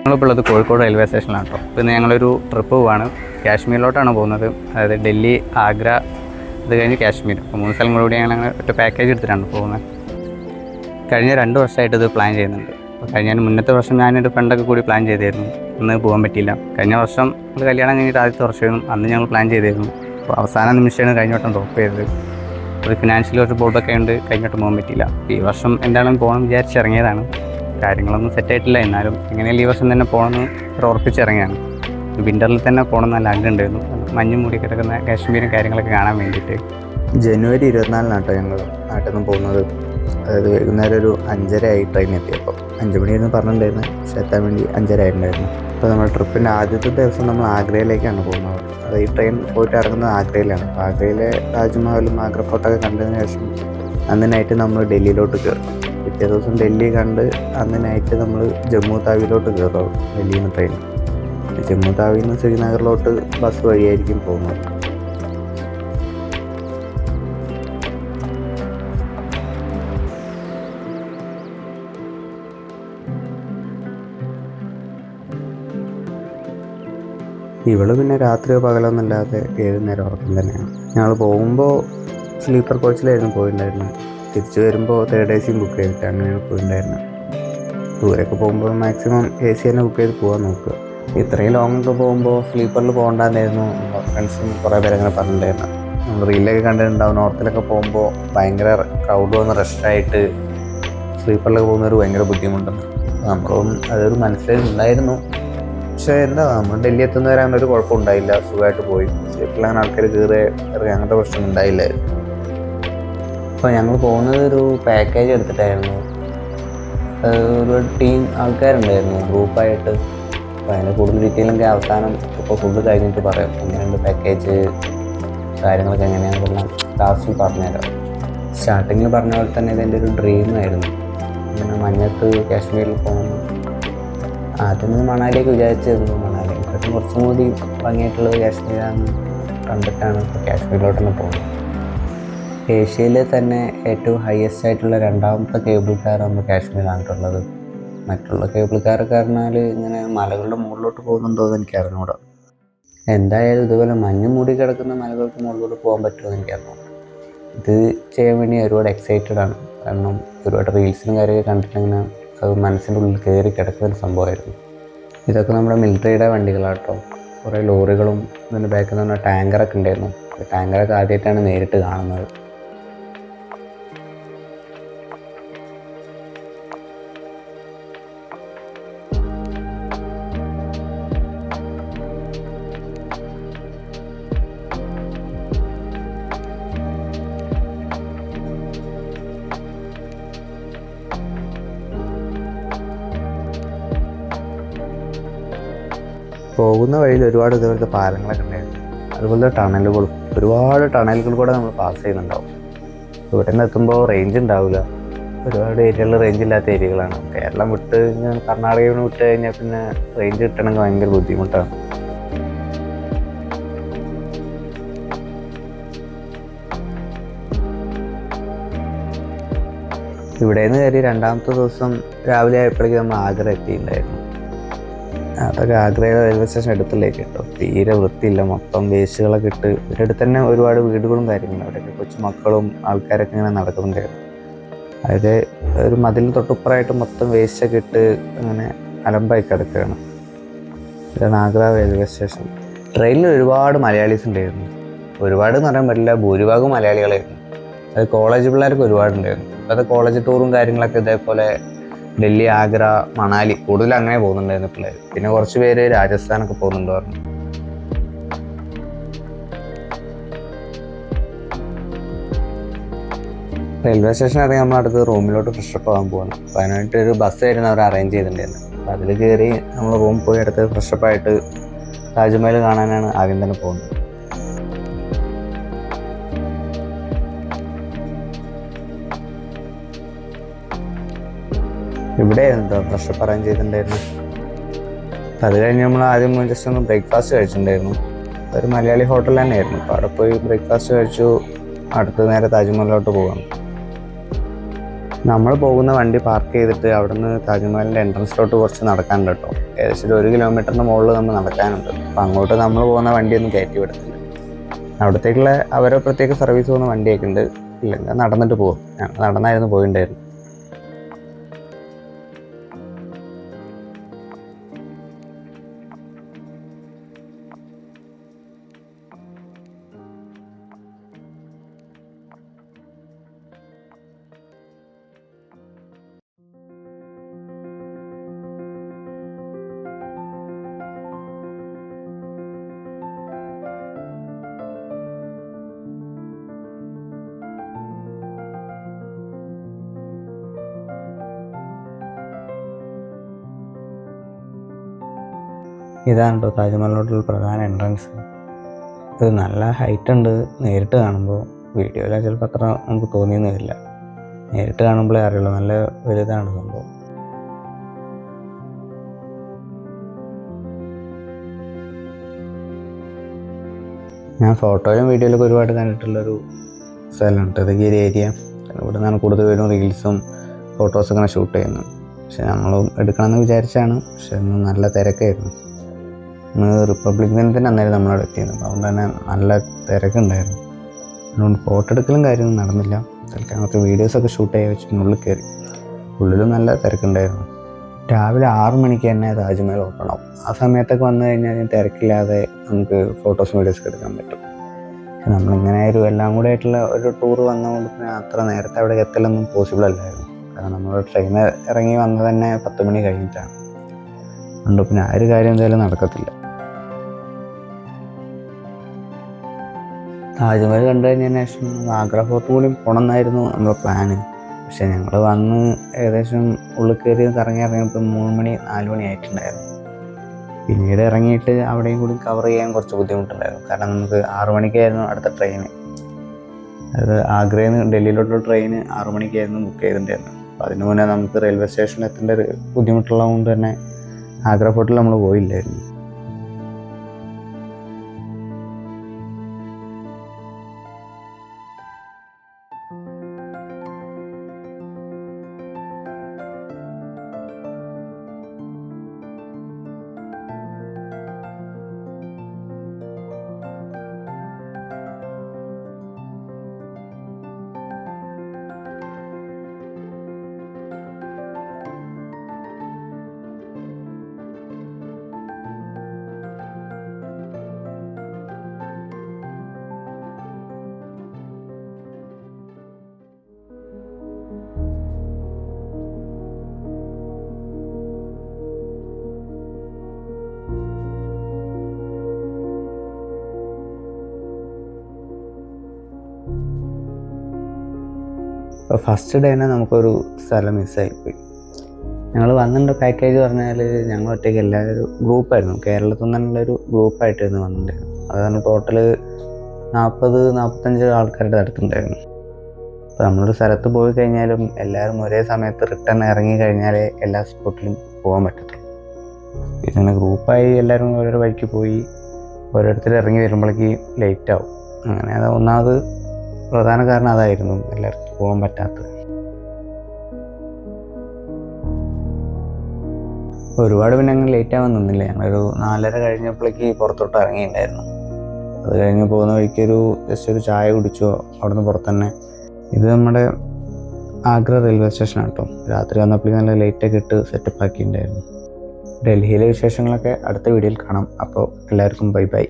ഞങ്ങളിപ്പോൾ ഉള്ളത് കോഴിക്കോട് റെയിൽവേ സ്റ്റേഷനിലാണ് കേട്ടോ. പിന്നെ ഞങ്ങളൊരു ട്രിപ്പ് പോവാണ്, കാശ്മീരിലോട്ടാണ് പോകുന്നത്. അതായത് ഡൽഹി, ആഗ്ര, അത് കഴിഞ്ഞ് കാശ്മീർ. അപ്പോൾ 3 സ്ഥലം കൂടി ഞങ്ങൾ ഒറ്റ പാക്കേജ് എടുത്തിട്ടാണ് പോകുന്നത്. കഴിഞ്ഞ 2 വർഷമായിട്ട് ഇത് പ്ലാൻ ചെയ്യുന്നുണ്ട്. അപ്പോൾ കഴിഞ്ഞ മുന്നത്തെ വർഷം ഞാനൊരു ഫ്രണ്ടൊക്കെ കൂടി പ്ലാൻ ചെയ്തിരുന്നു, അന്ന് പോകാൻ പറ്റിയില്ല. കഴിഞ്ഞ വർഷം നമ്മൾ കല്യാണം കഴിഞ്ഞിട്ട് ആദ്യത്തെ വർഷമായിരുന്നു, അന്ന് ഞങ്ങൾ പ്ലാൻ ചെയ്തിരുന്നു. അപ്പോൾ അവസാന നിമിഷമാണ് കഴിഞ്ഞ വട്ടം ഡ്രോപ്പ് ചെയ്തത്. ഒരു ഫിനാൻഷ്യലി ഒരു ബോർഡൊക്കെ ഉണ്ട്, കഴിഞ്ഞ വട്ടം പോകാൻ പറ്റിയില്ല. ഈ വർഷം എന്താണെങ്കിലും പോകണം വിചാരിച്ചിറങ്ങിയതാണ്. കാര്യങ്ങളൊന്നും സെറ്റായിട്ടില്ല, എന്നാലും എങ്ങനെയാലും ഈ വർഷം തന്നെ പോകണമെന്ന് ഉറപ്പിച്ചിറങ്ങിയാണ്. വിൻ്ററിൽ തന്നെ പോകണം നല്ല ആഗ്രഹമുണ്ടായിരുന്നു, മഞ്ഞ് മൂടി കിടക്കുന്ന കാശ്മീരും കാര്യങ്ങളൊക്കെ കാണാൻ വേണ്ടിയിട്ട്. ജനുവരി 24 ഞങ്ങൾ നാട്ടിൽ നിന്ന് പോകുന്നത്. അതായത് വൈകുന്നേരം ഒരു 5:30 ആയി ട്രെയിൻ എത്തിയപ്പോൾ. 5 മണിയായിരുന്നു പറഞ്ഞിട്ടുണ്ടായിരുന്നു, പക്ഷെ എത്താൻ വേണ്ടി 5:30 ആയിട്ടുണ്ടായിരുന്നു. അപ്പോൾ നമ്മൾ ട്രിപ്പിൻ്റെ ആദ്യത്തെ ദിവസം നമ്മൾ ആഗ്രയിലേക്കാണ് പോകുന്നത്. അത് ഈ ട്രെയിൻ പോയിട്ട് ഇറങ്ങുന്നത് ആഗ്രയിലാണ്. അപ്പോൾ ആഗ്രയിലെ താജ്മഹലും ആഗ്ര ഫോർട്ടൊക്കെ കണ്ടതിന് ശേഷം അന്ന് നൈറ്റ് നമ്മൾ ഡൽഹിയിലോട്ട് കയറും. പിറ്റേ ദിവസം ഡൽഹി കണ്ട് അന്ന് നൈറ്റ് നമ്മൾ ജമ്മു താവിയിലോട്ട് കയറും. ഡൽഹിയിൽ നിന്ന് ട്രെയിൻ ജമ്മു താവിയിൽ നിന്ന് ശ്രീനഗറിലോട്ട് ബസ് വഴിയായിരിക്കും പോകുന്നത്. ഇവള് പിന്നെ രാത്രിയോ പകലൊന്നുമില്ലാതെ 7 നേരം ഉറക്കം തന്നെയാണ്. ഞങ്ങൾ പോകുമ്പോൾ സ്ലീപ്പർ കോച്ചിലായിരുന്നു പോയിട്ടുണ്ടായിരുന്നത്. തിരിച്ചു വരുമ്പോൾ 3rd AC ബുക്ക് ചെയ്തിട്ട് അങ്ങനെയാണ് പോയിട്ടുണ്ടായിരുന്നത്. ദൂരെയൊക്കെ പോകുമ്പോൾ മാക്സിമം AC തന്നെ ബുക്ക് ചെയ്ത് പോകാൻ നോക്കുക. ഇത്രയും ലോങ്ങൊക്കെ പോകുമ്പോൾ സ്ലീപ്പറിൽ പോകണ്ടെന്നായിരുന്നു ഫ്രണ്ട്സും കുറേ പേര് അങ്ങനെ പറഞ്ഞിട്ടുണ്ടായിരുന്നു. നമ്മൾ റീലൊക്കെ കണ്ടിട്ടുണ്ടാവും, നോർത്തിലൊക്കെ പോകുമ്പോൾ ഭയങ്കര ക്രൗഡ് വന്ന് റഷായിട്ട് സ്ലീപ്പറിലൊക്കെ പോകുന്നവർ ഭയങ്കര ബുദ്ധിമുട്ടുണ്ട്. നമ്മളും അതൊരു മനസ്സിലുണ്ടായിരുന്നു. പക്ഷേ എന്താ, നമ്മൾ ഡൽഹി എത്തുന്നവരെ അങ്ങനെ ഒരു കുഴപ്പമുണ്ടായില്ല, സുഖമായിട്ട് പോയി. സ്ലീപ്പറിൽ ആൾക്കാർ കയറി അങ്ങനത്തെ പ്രശ്നം ഉണ്ടായില്ലായിരുന്നു. അപ്പോൾ ഞങ്ങൾ പോകുന്നത് ഒരു പാക്കേജ് എടുത്തിട്ടായിരുന്നു. ഒരു ടീം ആൾക്കാരുണ്ടായിരുന്നു ഗ്രൂപ്പായിട്ട്. അപ്പോൾ അതിൻ്റെ കൂടുതൽ ഡീറ്റെയിലൊക്കെ അവസാനം ഇപ്പോൾ ഫുഡ് കഴിഞ്ഞിട്ട് പറയാം. എങ്ങനെയുണ്ട് പാക്കേജ്, കാര്യങ്ങളൊക്കെ എങ്ങനെയാണെന്നെല്ലാം ലാസ്റ്റിൽ പറഞ്ഞുതരാം. സ്റ്റാർട്ടിങ്ങിൽ പറഞ്ഞ പോലെ തന്നെ ഇതെൻ്റെ ഒരു ഡ്രീമായിരുന്നു, ഇങ്ങനെ മഞ്ഞത്ത് കാശ്മീരിൽ പോകണം. ആദ്യം മണാലിയൊക്കെ വിചാരിച്ചിരുന്നു. മണാലിയെക്കാട്ടും കുറച്ചും കൂടി ഭംഗിയായിട്ടുള്ളത് കാശ്മീരാണ് കണ്ടിട്ടാണ് ഇപ്പോൾ കാശ്മീരിലോട്ട് തന്നെ പോകുന്നത്. ഏഷ്യയിലെ തന്നെ ഏറ്റവും ഹയസ്റ്റ് ആയിട്ടുള്ള 2ാമത്തെ കേബിൾ കാർ നമ്മൾ കാശ്മീരാണിട്ടുള്ളത്. മറ്റുള്ള കേബിൾ കാറൊക്കെ പറഞ്ഞാൽ ഇങ്ങനെ മലകളുടെ മുകളിലോട്ട് പോകുന്നുണ്ടോ എന്ന് എനിക്ക് അറിഞ്ഞൂടാ. എന്തായാലും ഇതുപോലെ മഞ്ഞ് മൂടി കിടക്കുന്ന മലകൾക്ക് മുകളിലോട്ട് പോകാൻ പറ്റുമെന്ന് എനിക്ക് അറിഞ്ഞു. ഇത് ചെയ്യാൻ വേണ്ടി ഒരുപാട് എക്സൈറ്റഡ് ആണ്. കാരണം ഒരുപാട് റീൽസിനും കാര്യമൊക്കെ കണ്ടിട്ടിങ്ങനെ അത് മനസ്സിൻ്റെ ഉള്ളിൽ കയറി കിടക്കുന്ന സംഭവമായിരുന്നു. ഇതൊക്കെ നമ്മുടെ മിലിറ്ററിയുടെ വണ്ടികളാട്ടോ. കുറേ ലോറികളും ഇതിൻ്റെ ബാക്കിൽ നിന്ന് ടാങ്കറൊക്കെ ഉണ്ടായിരുന്നു. ടാങ്കറൊക്കെ ആദ്യമായിട്ടാണ് നേരിട്ട് കാണുന്നത്. പോകുന്ന വഴിയിൽ ഒരുപാട് ഇതുപോലത്തെ പാലങ്ങളൊക്കെ ഉണ്ടായിരുന്നു. അതുപോലെ ടണലുകളും, ഒരുപാട് ടണലുകൾ കൂടെ നമ്മൾ പാസ് ചെയ്യുന്നുണ്ടാവും. ഇവിടെ നിന്ന് എത്തുമ്പോൾ റേഞ്ച് ഉണ്ടാവില്ല. ഒരുപാട് ഏരിയകളിൽ റേഞ്ച് ഇല്ലാത്ത ഏരിയകളാണ്. കേരളം വിട്ട് കർണാടകയിൽ നിന്ന് വിട്ട് കഴിഞ്ഞാൽ പിന്നെ റേഞ്ച് കിട്ടണമെങ്കിൽ ഭയങ്കര ബുദ്ധിമുട്ടാണ്. ഇവിടെ നിന്ന് കയറി 2ാമത്തെ ദിവസം രാവിലെ ആയപ്പോഴേക്കും നമ്മൾ ആഗ്ര എത്തിയിട്ടുണ്ടായിരുന്നു. അതൊക്കെ ആഗ്രയുടെ റെയിൽവേ സ്റ്റേഷൻ അടുത്തുള്ളേക്ക് കേട്ടോ. തീരെ വൃത്തിയില്ല, മൊത്തം വേസ്റ്റുകളൊക്കെ ഇട്ട്. ഇതിൻ്റെ അടുത്ത് തന്നെ ഒരുപാട് വീടുകളും കാര്യങ്ങളും. അവിടെയൊക്കെ കൊച്ചു മക്കളും ആൾക്കാരൊക്കെ ഇങ്ങനെ നടക്കുന്നുണ്ടായിരുന്നു. അതായത് ഒരു മതിലിന് തൊട്ടുപ്പുറമായിട്ട് മൊത്തം വേസ്റ്റൊക്കെ ഇട്ട് അങ്ങനെ അലമ്പായി കിടക്കുകയാണ്. ഇതാണ് ആഗ്ര റെയിൽവേ സ്റ്റേഷൻ. ട്രെയിനിൽ ഒരുപാട് മലയാളീസ് ഉണ്ടായിരുന്നു. ഒരുപാട് എന്ന് പറയാൻ പറ്റില്ല, ഭൂരിഭാഗം മലയാളികളായിരുന്നു. അത് കോളേജ് പിള്ളേർക്ക് ഒരുപാടുണ്ടായിരുന്നു. അത് കോളേജ് ടൂറും കാര്യങ്ങളൊക്കെ ഇതേപോലെ ഡൽഹി, ആഗ്ര, മണാലി കൂടുതൽ അങ്ങനെ പോകുന്നുണ്ടായിരുന്നു പിള്ളേർ. പിന്നെ കുറച്ച് പേര് രാജസ്ഥാനൊക്കെ പോകുന്നുണ്ട് പറഞ്ഞു. റെയിൽവേ സ്റ്റേഷൻ ഇറങ്ങി നമ്മൾ അടുത്ത് റൂമിലോട്ട് ഫ്രഷപ്പ് ആകാൻ പോകണം. അപ്പോൾ അതിനായിട്ട് ഒരു ബസ്സായിരുന്നു അവർ അറേഞ്ച് ചെയ്തിട്ടുണ്ടായിരുന്നു. അപ്പോൾ അതിൽ കയറി നമ്മൾ റൂമിൽ പോയി അടുത്ത് ഫ്രഷപ്പായിട്ട് താജ്മഹൽ കാണാനാണ് ആദ്യം തന്നെ പോകുന്നത്. ഇവിടെയായിരുന്നു കേട്ടോ ഫ്രഷപ്പ് അറേഞ്ച് ചെയ്തിട്ടുണ്ടായിരുന്നു. അത് കഴിഞ്ഞ് നമ്മൾ ആദ്യം ജസ്റ്റ് ഒന്ന് ബ്രേക്ക്ഫാസ്റ്റ് കഴിച്ചിട്ടുണ്ടായിരുന്നു. ഒരു മലയാളി ഹോട്ടൽ തന്നെയായിരുന്നു. അപ്പോൾ അവിടെ പോയി ബ്രേക്ക്ഫാസ്റ്റ് കഴിച്ചു. അടുത്ത് നേരെ താജ്മഹലിലോട്ട് പോകാം. നമ്മൾ പോകുന്ന വണ്ടി പാർക്ക് ചെയ്തിട്ട് അവിടുന്ന് താജ്മഹലിൻ്റെ എൻട്രൻസിലോട്ട് കുറച്ച് നടക്കാനുണ്ട് കേട്ടോ. ഏകദേശം 1 കിലോമീറ്ററിൻ്റെ മുകളിൽ നമ്മൾ നടക്കാനുണ്ട്. അപ്പോൾ അങ്ങോട്ട് നമ്മൾ പോകുന്ന വണ്ടിയൊന്നും കയറ്റി വിടത്തില്ല. അവിടത്തേക്കുള്ള അവരെ പ്രത്യേക സർവീസ് പോകുന്ന വണ്ടിയൊക്കെ ഉണ്ട്. ഇല്ലെങ്കിൽ നടന്നിട്ട് പോകും. ഞങ്ങൾ നടന്നായിരുന്നു പോയിണ്ടായിരുന്നു. ഇതാണ് കേട്ടോ താജ്മഹലിലോട്ടുള്ള പ്രധാന എൻട്രൻസ്. ഇത് നല്ല ഹൈറ്റ് ഉണ്ട് നേരിട്ട് കാണുമ്പോൾ. വീഡിയോയിൽ ചിലപ്പോൾ അത്ര നമുക്ക് തോന്നിയെന്ന് വരില്ല. നേരിട്ട് കാണുമ്പോഴേ അറിയുള്ളൂ, നല്ല വലുതാണ് സംഭവം. ഞാൻ ഫോട്ടോയിലും വീഡിയോയിലൊക്കെ ഒരുപാട് കണ്ടിട്ടുള്ളൊരു സ്ഥലമുണ്ട്. ഇതൊക്കെ ഒരു ഏരിയ. ഇവിടെ നിന്നാണ് കൂടുതൽ പേരും റീൽസും ഫോട്ടോസൊക്കെ ഇങ്ങനെ ഷൂട്ട് ചെയ്യുന്നത്. പക്ഷെ നമ്മളും എടുക്കണമെന്ന് വിചാരിച്ചാണ്. പക്ഷെ നല്ല തിരക്കായിരുന്നു. റിപ്പബ്ലിക് ദിനത്തിന് അന്നേരം നമ്മളവിടെ എത്തിയിരുന്നു. അതുകൊണ്ട് തന്നെ നല്ല തിരക്കുണ്ടായിരുന്നു. അതുകൊണ്ട് ഫോട്ടോ എടുക്കലും കാര്യമൊന്നും നടന്നില്ല. തൽക്കാലം കുറച്ച് വീഡിയോസൊക്കെ ഷൂട്ട് ചെയ്യാൻ വെച്ചിട്ട് ഉള്ളിൽ കയറി. ഉള്ളിലും നല്ല തിരക്കുണ്ടായിരുന്നു. രാവിലെ 6 മണിക്ക് തന്നെ താജ്മഹൽ ഓപ്പൺ ആവും. ആ സമയത്തൊക്കെ വന്നു കഴിഞ്ഞാൽ തിരക്കില്ലാതെ നമുക്ക് ഫോട്ടോസും വീഡിയോസൊക്കെ എടുക്കാൻ പറ്റും. പക്ഷെ നമ്മളിങ്ങനെ എല്ലാം കൂടെ ആയിട്ടുള്ള ഒരു ടൂർ വന്നതുകൊണ്ട് പിന്നെ അത്ര നേരത്തെ അവിടെ എത്തലൊന്നും പോസിബിൾ അല്ലായിരുന്നു. കാരണം നമ്മൾ ട്രെയിൻ ഇറങ്ങി വന്നത് തന്നെ 10 മണി കഴിഞ്ഞിട്ടാണ്. അതുകൊണ്ട് പിന്നെ ആ ഒരു കാര്യം എന്തായാലും നടക്കത്തില്ല. താജ്മഹൽ കണ്ടു കഴിഞ്ഞതിന് ശേഷം ആഗ്ര ഫോർട്ട് കൂടി പോകണം എന്നായിരുന്നു നമ്മുടെ പ്ലാന്. പക്ഷെ ഞങ്ങൾ വന്ന് ഏകദേശം ഉള്ളിൽ കയറി ഇറങ്ങിയപ്പോൾ 3 മണി 4 മണി ആയിട്ടുണ്ടായിരുന്നു. പിന്നീട് ഇറങ്ങിയിട്ട് അവിടെയും കൂടി കവർ ചെയ്യാൻ കുറച്ച് ബുദ്ധിമുട്ടുണ്ടായിരുന്നു. കാരണം നമുക്ക് 6 മണിക്കായിരുന്നു അടുത്ത ട്രെയിന്. അതായത് ആഗ്രയിൽ നിന്ന് ഡൽഹിയിലോട്ടുള്ള ട്രെയിന് 6 മണിക്കായിരുന്നു ബുക്ക് ചെയ്തിട്ടുണ്ടായിരുന്നു. അപ്പോൾ അതിന് മുന്നേ നമുക്ക് റെയിൽവേ സ്റ്റേഷനിൽ എത്തേണ്ട ഒരു ബുദ്ധിമുട്ടുള്ളത് കൊണ്ട് തന്നെ ആഗ്ര ഫോർട്ടിൽ നമ്മൾ പോയില്ലായിരുന്നു. അപ്പോൾ ഫസ്റ്റ് ഡേ തന്നെ നമുക്കൊരു സ്ഥലം മിസ്സായിപ്പോയി. ഞങ്ങൾ വന്നിട്ട് പാക്കേജ് പറഞ്ഞാൽ ഞങ്ങൾ ഒറ്റയ്ക്ക് എല്ലാവരും ഗ്രൂപ്പായിരുന്നു. കേരളത്തിൽ നിന്നുള്ളൊരു ഗ്രൂപ്പായിട്ടായിരുന്നു വന്നിട്ടുണ്ടായിരുന്നു. അതാണ് ടോട്ടൽ 40-45 ആൾക്കാരുടെ അടുത്തുണ്ടായിരുന്നു. അപ്പോൾ നമ്മളൊരു സ്ഥലത്ത് പോയി കഴിഞ്ഞാലും എല്ലാവരും ഒരേ സമയത്ത് റിട്ടേൺ ഇറങ്ങി കഴിഞ്ഞാലേ എല്ലാ സ്പോട്ടിലും പോകാൻ പറ്റത്തുള്ളൂ. പിന്നെ ഗ്രൂപ്പായി എല്ലാവരും ഓരോ വഴിക്ക് പോയി ഓരോരുത്തർ ഇറങ്ങി വരുമ്പോഴേക്ക് ലേറ്റ് ആവും. അങ്ങനെ അത് ഒന്നാമത് പ്രധാന കാരണം അതായിരുന്നു, എല്ലാവർക്കും പോകാൻ പറ്റാത്തത്. ഒരുപാട് പിന്നെ അങ്ങനെ ലേറ്റ് ആവാൻ നിന്നില്ല. ഞങ്ങളൊരു 4:30 കഴിഞ്ഞപ്പോഴേക്ക് പുറത്തോട്ട് ഇറങ്ങിയിട്ടുണ്ടായിരുന്നു. അത് കഴിഞ്ഞ് പോകുന്ന വഴിക്കൊരു ജസ്റ്റ് ഒരു ചായ കുടിച്ചോ അവിടുന്ന് പുറത്ത് തന്നെ. ഇത് നമ്മുടെ ആഗ്ര റെയിൽവേ സ്റ്റേഷനാണ് കേട്ടോ. രാത്രി വന്നപ്പോഴേക്കും നല്ല ലൈറ്റൊക്കെ ഇട്ട് സെറ്റപ്പ് ആക്കിയിട്ടുണ്ടായിരുന്നു. ഡൽഹിയിലെ വിശേഷങ്ങളൊക്കെ അടുത്ത വീഡിയോയിൽ കാണാം. അപ്പോൾ എല്ലാവർക്കും ബൈ ബൈ.